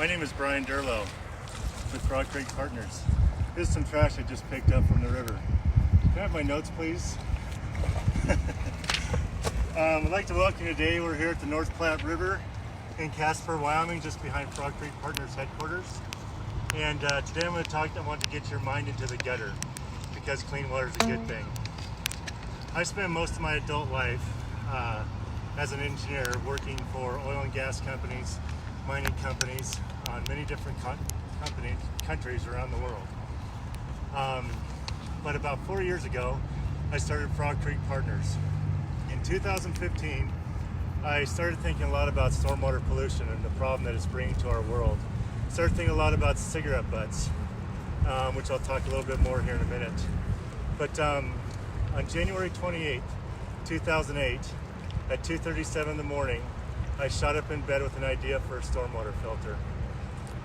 My name is Brian Deurloo with Frog Creek Partners. This is some trash I just picked up from the river. Can I have my notes, please? I'd like to welcome you today. We're here at the North Platte River in Casper, Wyoming, just behind Frog Creek Partners headquarters. And today I want to get your mind into the gutter, because clean water is a good thing. I spent most of my adult life as an engineer working for oil and gas companies, mining companies, on many different countries around the world. But about 4 years ago, I started Frog Creek Partners. In 2015, I started thinking a lot about stormwater pollution and the problem that it's bringing to our world. Started thinking a lot about cigarette butts, which I'll talk a little bit more here in a minute. But on January 28th, 2008, at 2:37 in the morning, I shot up in bed with an idea for a stormwater filter.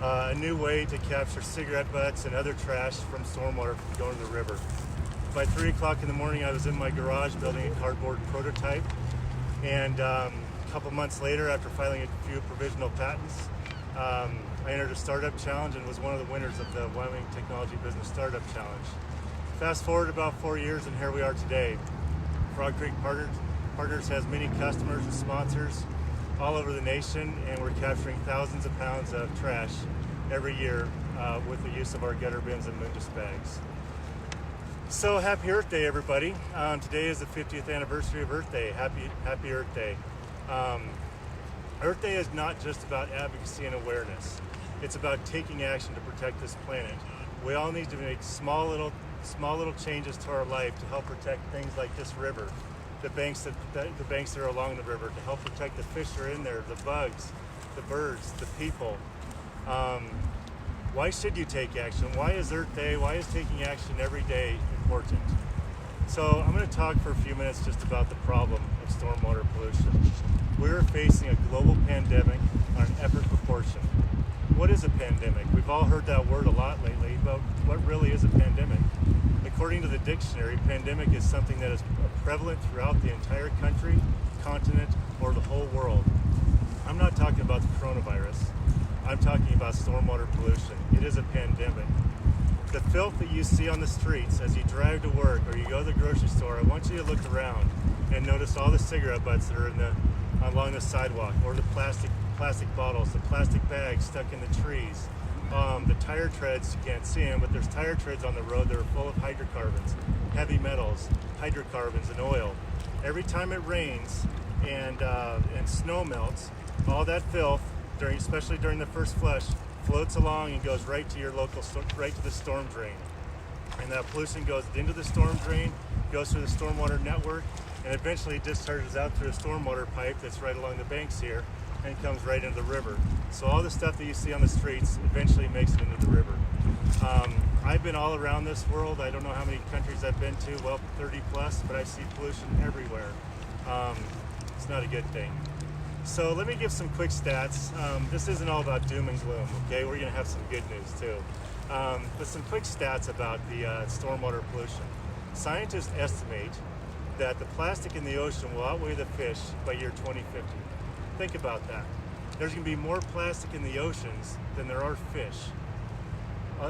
A new way to capture cigarette butts and other trash from stormwater from going to the river. By 3 o'clock in the morning, I was in my garage building a cardboard prototype. And a couple months later, after filing a few provisional patents, I entered a startup challenge and was one of the winners of the Wyoming Technology Business Startup Challenge. Fast forward about 4 years, and here we are today. Frog Creek Partners has many customers and sponsors all over the nation, and we're capturing thousands of pounds of trash every year with the use of our gutter bins and Mundus bags. So happy Earth Day, everybody. Today is the 50th anniversary of Earth Day. Happy Earth Day. Earth Day is not just about advocacy and awareness. It's about taking action to protect this planet. We all need to make small little changes to our life to help protect things like this river, the banks that are along the river, to help protect the fish that are in there, the bugs, the birds, the people. Why should you take action? Why is Earth Day? Why is taking action every day important? So I'm going to talk for a few minutes just about the problem of stormwater pollution. We're facing a global pandemic on an epic proportion. What is a pandemic? We've all heard that word a lot lately, but what really is a pandemic? According to the dictionary, pandemic is something that is prevalent throughout the entire country, continent, or the whole world. I'm not talking about the coronavirus. I'm talking about stormwater pollution. It is a pandemic. The filth that you see on the streets as you drive to work or you go to the grocery store, I want you to look around and notice all the cigarette butts that are along the sidewalk, or the plastic bottles, the plastic bags stuck in the trees. The tire treads, you can't see them, but there's tire treads on the road that are full of hydrocarbons, heavy metals, hydrocarbons, and oil. Every time it rains and snow melts, all that filth, especially during the first flush, floats along and goes right to your right to the storm drain. And that pollution goes into the storm drain, goes through the stormwater network, and eventually discharges out through a stormwater pipe that's right along the banks here, and comes right into the river. So all the stuff that you see on the streets eventually makes it into the river. I've been all around this world. I don't know how many countries I've been to, well, 30 plus, but I see pollution everywhere. It's not a good thing. So let me give some quick stats. This isn't all about doom and gloom, okay? We're gonna have some good news too. But some quick stats about the stormwater pollution. Scientists estimate that the plastic in the ocean will outweigh the fish by year 2050. Think about that. There's going to be more plastic in the oceans than there are fish.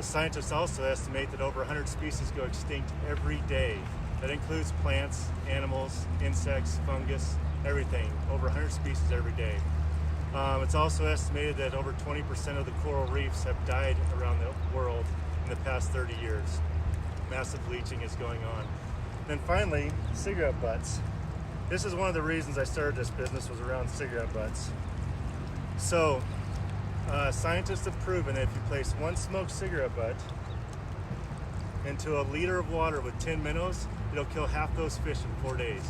Scientists also estimate that over 100 species go extinct every day. That includes plants, animals, insects, fungus, everything. Over 100 species every day. It's also estimated that over 20% of the coral reefs have died around the world in the past 30 years. Massive bleaching is going on. Then finally, cigarette butts. This is one of the reasons I started this business, was around cigarette butts. So, scientists have proven that if you place one smoked cigarette butt into a liter of water with 10 minnows, it'll kill half those fish in 4 days.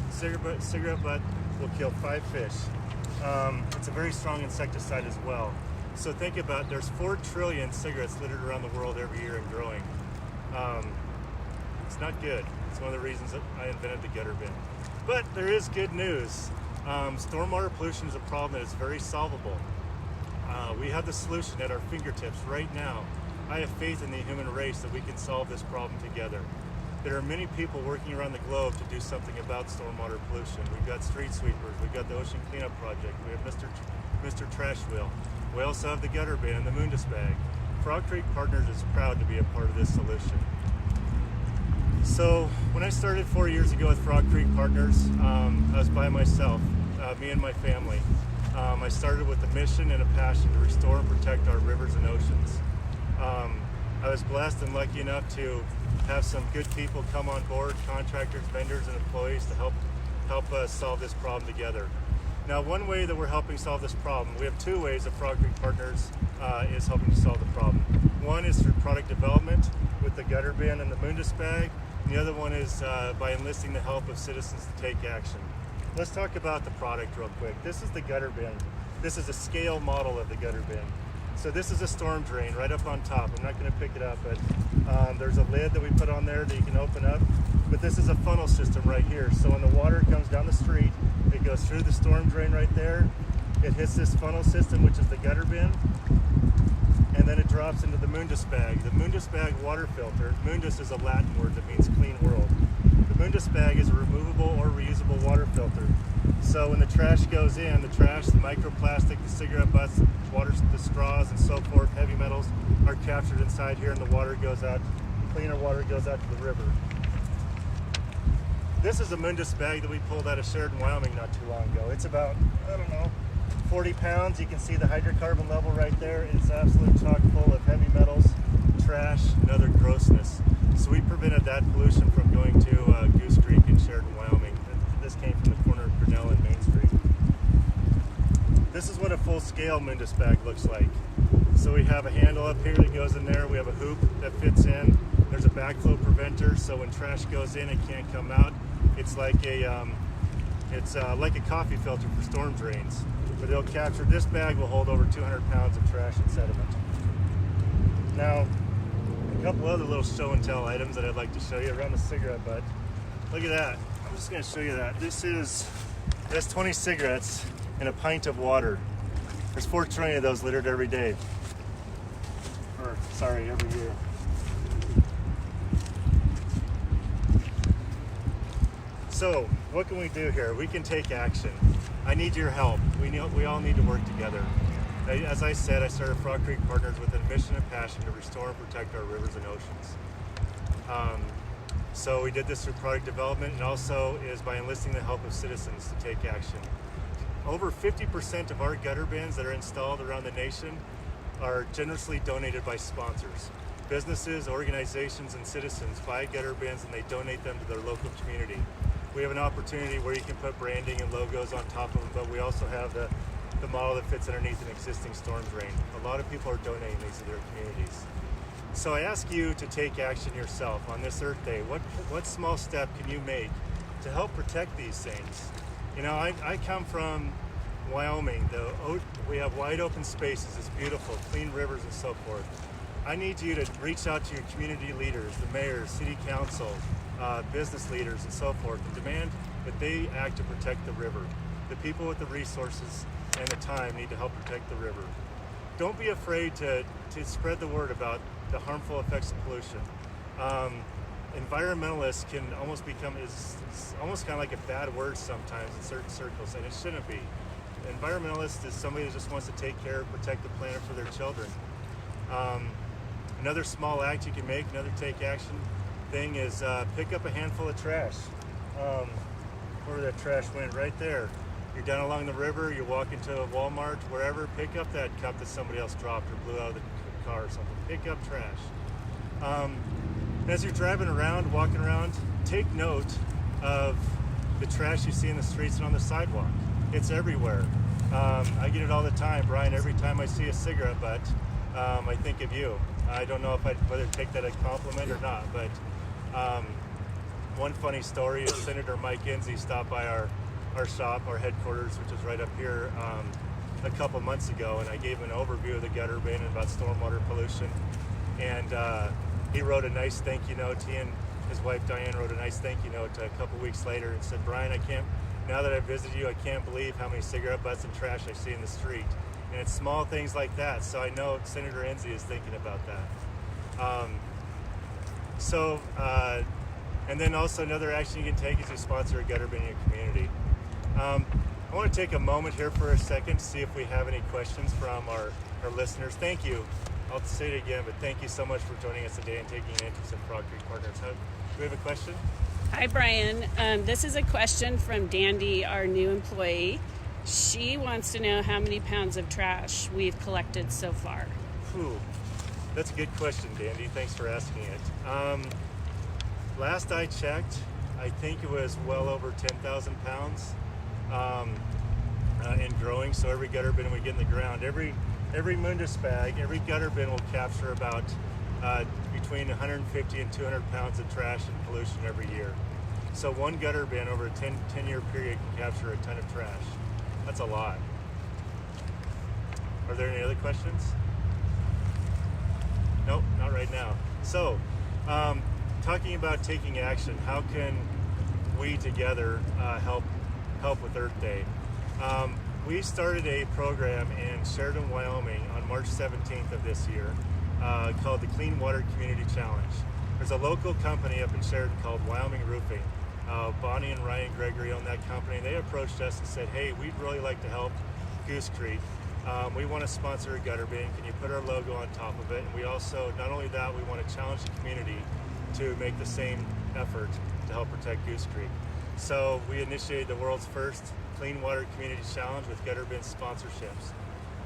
Cigarette butt will kill 5 fish. It's a very strong insecticide as well. So think about, there's 4 trillion cigarettes littered around the world every year and growing. It's not good. It's one of the reasons that I invented the gutter bin. But there is good news. Stormwater pollution is a problem that is very solvable. We have the solution at our fingertips right now. I have faith in the human race that we can solve this problem together. There are many people working around the globe to do something about stormwater pollution. We've got street sweepers, we've got the Ocean Cleanup Project, we have Mr. Trash Wheel. We also have the gutter bin and the Mundus bag. Frog Creek Partners is proud to be a part of this solution. So when I started 4 years ago with Frog Creek Partners, I was by myself, me and my family. I started with a mission and a passion to restore and protect our rivers and oceans. I was blessed and lucky enough to have some good people come on board, contractors, vendors, and employees to help us solve this problem together. Now, one way that we're helping solve this problem, we have two ways that Frog Creek Partners is helping to solve the problem. One is through product development with the gutter bin and the Mundus bag, and the other one is by enlisting the help of citizens to take action. Let's talk about the product real quick. This is the gutter bin. This is a scale model of the gutter bin. So this is a storm drain right up on top. I'm not going to pick it up, but there's a lid that we put on there that you can open up. But this is a funnel system right here. So when the water comes down the street, it goes through the storm drain right there. It hits this funnel system, which is the gutter bin, and then it drops into the Mundus bag. The Mundus bag water filter, Mundus is a Latin word that means clean world. The Mundus bag is a removable or reusable water filter. So when the trash goes in, the trash, the microplastic, the cigarette butts, the straws, and so forth, heavy metals are captured inside here, and the water goes out, cleaner water goes out to the river. This is a Mundus bag that we pulled out of Sheridan, Wyoming not too long ago. It's about, 40 pounds. You can see the hydrocarbon level right there. It's absolutely chock full of heavy metals, trash, and other grossness. So we prevented that pollution from going to Goose Creek in Sheridan, Wyoming. This came from the corner of Grinnell and Main Street. This is what a full-scale Mundus bag looks like. So we have a handle up here that goes in there. We have a hoop that fits in. There's a backflow preventer, so when trash goes in, it can't come out. It's like a coffee filter for storm drains. But it'll capture, this bag will hold over 200 pounds of trash and sediment. Now, a couple other little show and tell items that I'd like to show you around the cigarette butt. Look at that. I'm just going to show you that. That's 20 cigarettes in a pint of water. There's 4 trillion of those littered every day. Every year. So, what can we do here? We can take action. I need your help. We all need to work together. As I said, I started Frog Creek Partners with a mission and passion to restore and protect our rivers and oceans. So we did this through product development, and also is by enlisting the help of citizens to take action. Over 50% of our gutter bins that are installed around the nation are generously donated by sponsors. Businesses, organizations, and citizens buy gutter bins and they donate them to their local community. We have an opportunity where you can put branding and logos on top of them, but we also have the model that fits underneath an existing storm drain. A lot of people are donating these to their communities. So I ask you to take action yourself on this Earth Day. What small step can you make to help protect these things? You know, I come from Wyoming. We have wide open spaces, it's beautiful, clean rivers and so forth. I need you to reach out to your community leaders, the mayors, city council, business leaders and so forth, and demand that they act to protect the river. The people with the resources and the time need to help protect the river. Don't be afraid to spread the word about the harmful effects of pollution. Environmentalists can almost it's almost kind of like a bad word sometimes in certain circles, and it shouldn't be. Environmentalist is somebody that just wants to take care and protect the planet for their children. Another small act you can make, another take action thing is pick up a handful of trash. Where that trash went, right there. You're down along the river, you walk into a Walmart, wherever, pick up that cup that somebody else dropped or blew out of the car or something. Pick up trash. As you're driving around, walking around, take note of the trash you see in the streets and on the sidewalk. It's everywhere. I get it all the time, Brian. Every time I see a cigarette butt, I think of you. I don't know whether to take that as a compliment or not, but one funny story is Senator Mike Enzi stopped by our shop, our headquarters, which is right up here, a couple months ago, and I gave him an overview of the gutter bin and about stormwater pollution. And he wrote a nice thank you note. He and his wife Diane wrote a nice thank you note a couple weeks later and said, Brian, now that I visited you, I can't believe how many cigarette butts and trash I see in the street. And it's small things like that, so I know Senator Enzi is thinking about that. And then also another action you can take is to sponsor a gutter bin in your community. I want to take a moment here for a second to see if we have any questions from our listeners. Thank you. I'll say it again, but thank you so much for joining us today and taking an interest in Frog Creek Partners. Do we have a question? Hi, Brian. This is a question from Dandy, our new employee. She wants to know how many pounds of trash we've collected so far. Ooh, that's a good question, Dandy. Thanks for asking it. Last I checked, I think it was well over 10,000 pounds and growing. So every gutter bin we get in the ground, every Mundus bag, every gutter bin will capture about between 150 and 200 pounds of trash and pollution every year. So one gutter bin over a 10-year period can capture a ton of trash. That's a lot. Are there any other questions? Nope, not right now. So, talking about taking action, how can we together help with Earth Day? We started a program in Sheridan, Wyoming on March 17th of this year called the Clean Water Community Challenge. There's a local company up in Sheridan called Wyoming Roofing. Bonnie and Ryan Gregory own that company. They approached us and said, hey, we'd really like to help Goose Creek. We want to sponsor a gutter bin. Can you put our logo on top of it? And we also, not only that, we want to challenge the community to make the same effort to help protect Goose Creek. So we initiated the world's first Clean Water Community Challenge with gutter bin sponsorships.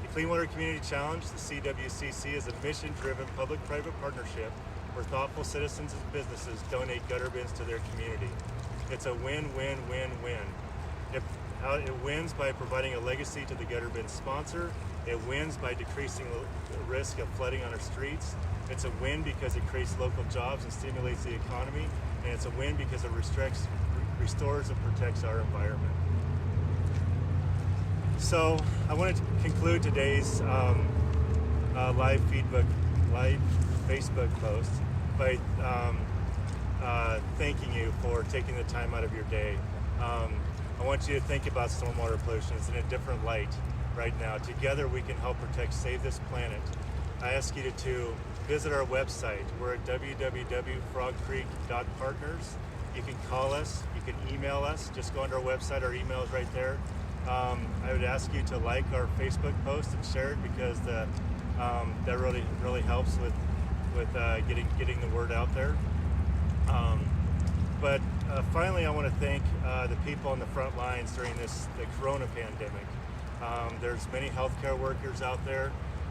The Clean Water Community Challenge, the CWCC, is a mission-driven public-private partnership where thoughtful citizens and businesses donate gutter bins to their community. It's a win-win-win-win. It wins by providing a legacy to the gutter bin sponsor. It wins by decreasing the risk of flooding on our streets. It's a win because it creates local jobs and stimulates the economy. And it's a win because it restores and protects our environment. So I wanted to conclude today's live Facebook post by thanking you for taking the time out of your day. I want you to think about stormwater pollution. It's in a different light right now. Together we can help protect, save this planet. I ask you to visit our website. We're at www.frogcreek.partners. You can call us, you can email us. Just go onto our website, our email is right there. I would ask you to like our Facebook post and share it because that really helps with getting the word out there. But finally, I want to thank the people on the front lines during the corona pandemic. There's many healthcare workers out there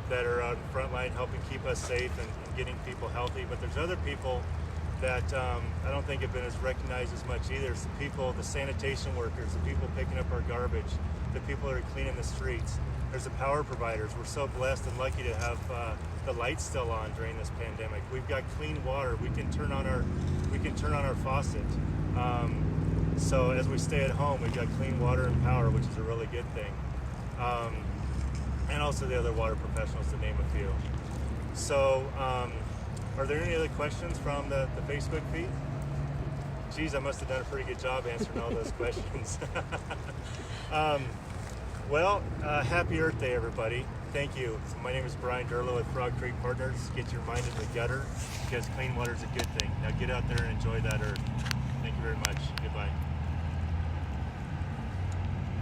that are on the front line helping keep us safe and getting people healthy. But there's other people that I don't think have been as recognized as much either. It's the people, the sanitation workers, the people picking up our garbage, the people that are cleaning the streets. There's the power providers. We're so blessed and lucky to have the lights still on during this pandemic. We've got clean water. We can turn on our faucet. So as we stay at home, we've got clean water and power, which is a really good thing. And also the other water professionals, to name a few. So are there any other questions from the Facebook feed? Geez, I must have done a pretty good job answering all those questions. Well, happy Earth Day, everybody. Thank you. My name is Brian Deurloo with Frog Creek Partners. Get your mind in the gutter because clean water is a good thing. Now get out there and enjoy that earth.